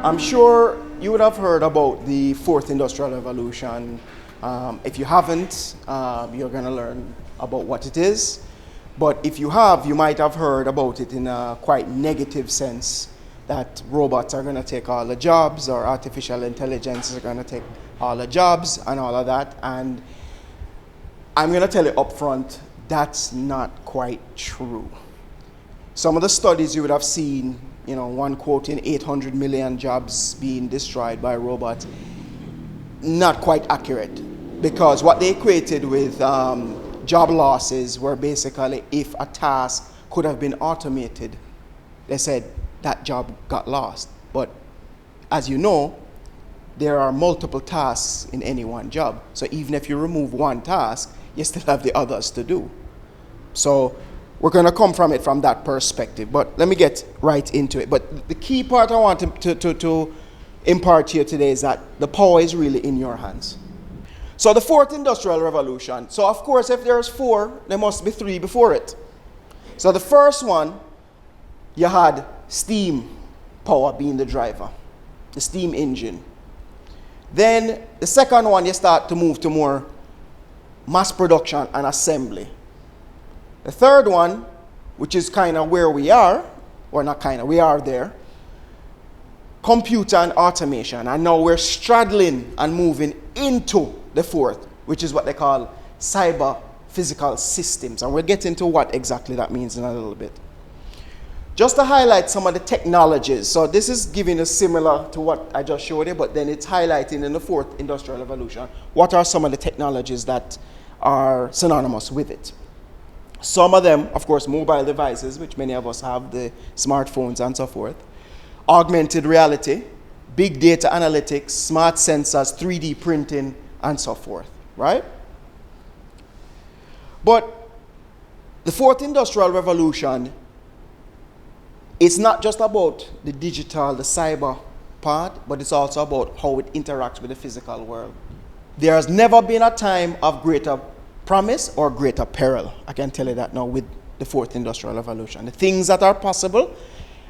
I'm sure you would have heard about the fourth industrial revolution. If you haven't, you're going to learn about what it is. But if you have, you might have heard about it in a quite negative sense, that robots are going to take all the jobs, or artificial intelligence is going to take all the jobs and all of that. And I'm going to tell you up front, that's not quite true. Some of the studies you would have seen, one quoting 800 million jobs being destroyed by robots, not quite accurate, because what they equated with job losses were basically if a task could have been automated, they said that job got lost. But as you know, there are multiple tasks in any one job. So even if you remove one task, you still have the others to do. So we're going to come from it from that perspective. But let me get right into it. But the key part I want to impart here today is that the power is really in your hands. So the fourth industrial revolution. So of course, if there's four, there must be three before it. So the first one, you had steam power being the driver, the steam engine. Then the second one, you start to move to more mass production and assembly. The third one, which is kind of where we are, or not kind of, we are there, computer and automation. And now we're straddling and moving into the fourth, which is what they call cyber physical systems. And we'll get into what exactly that means in a little bit. Just to highlight some of the technologies. So this is giving us similar to what I just showed you, but then it's highlighting in the fourth industrial revolution, what are some of the technologies that are synonymous with it. Some of them, of course, mobile devices, which many of us have, the smartphones and so forth. Augmented reality, big data analytics, smart sensors, 3D printing, and so forth, right? But the fourth industrial revolution, it's not just about the digital, the cyber part, but it's also about how it interacts with the physical world. There has never been a time of greater promise or greater peril. I can tell you that now with the fourth industrial revolution. The things that are possible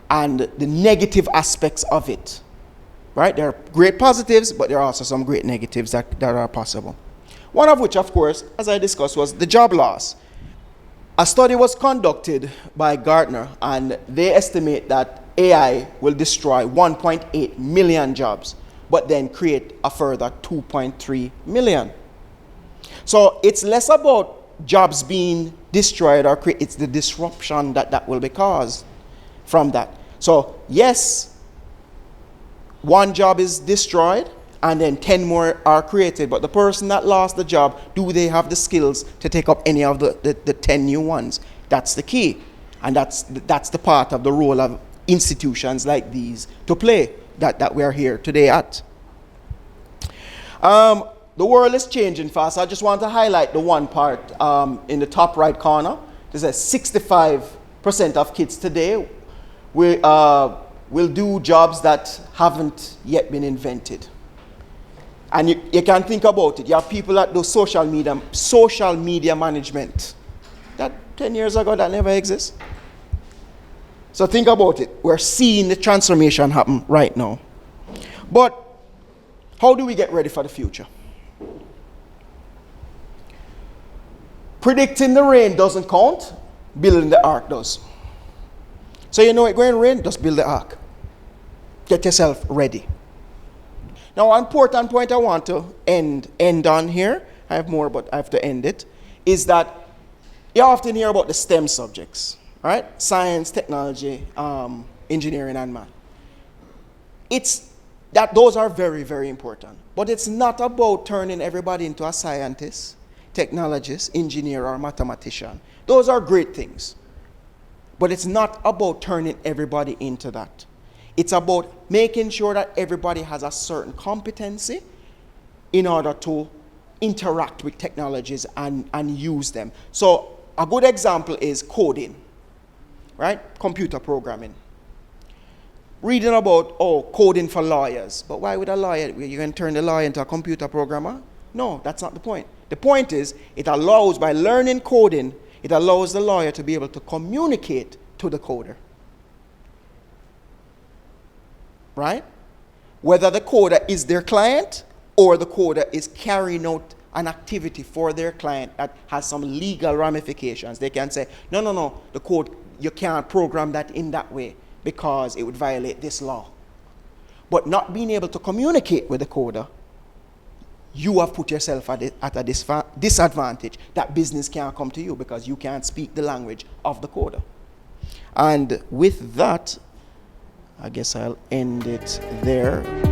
and the negative aspects of it, right? There are great positives, but there are also some great negatives that are possible. One of which, of course, as I discussed, was the job loss. A study was conducted by Gartner, and they estimate that AI will destroy 1.8 million jobs, but then create a further 2.3 million. So it's less about jobs being destroyed or created, it's the disruption that will be caused from that. So yes, one job is destroyed and then 10 more are created, but the person that lost the job, do they have the skills to take up any of the 10 new ones? That's the key. And that's the part of the role of institutions like these to play that we're here today at. The world is changing fast. I just want to highlight the one part in the top right corner. It says 65% of kids today will do jobs that haven't yet been invented. And you can think about it. You have people that do social media management. That 10 years ago, that never exists. So think about it. We're seeing the transformation happen right now. But how do we get ready for the future? Predicting the rain doesn't count. Building the ark does. So you know it's going to rain, just build the ark. Get yourself ready. Now, one important point I want to end on here, I have more, but I have to end it, is that you often hear about the STEM subjects, right? Science, technology, engineering, and math. Those are very, very important. But it's not about turning everybody into a scientist, technologist, engineer, or mathematician. Those are great things. But it's not about turning everybody into that. It's about making sure that everybody has a certain competency in order to interact with technologies and use them. So a good example is coding, right? Computer programming. Reading about, coding for lawyers. But why would a lawyer, you can turn the lawyer into a computer programmer? No, that's not the point. The point is, it allows, by learning coding, it allows the lawyer to be able to communicate to the coder. Right? whether the coder is their client or the coder is carrying out an activity for their client that has some legal ramifications. They can say, no, no, no, the code, you can't program that in that way because it would violate this law. But not being able to communicate with the coder, you have put yourself at a disadvantage that business can't come to you because you can't speak the language of the coder. And with that, I guess I'll end it there.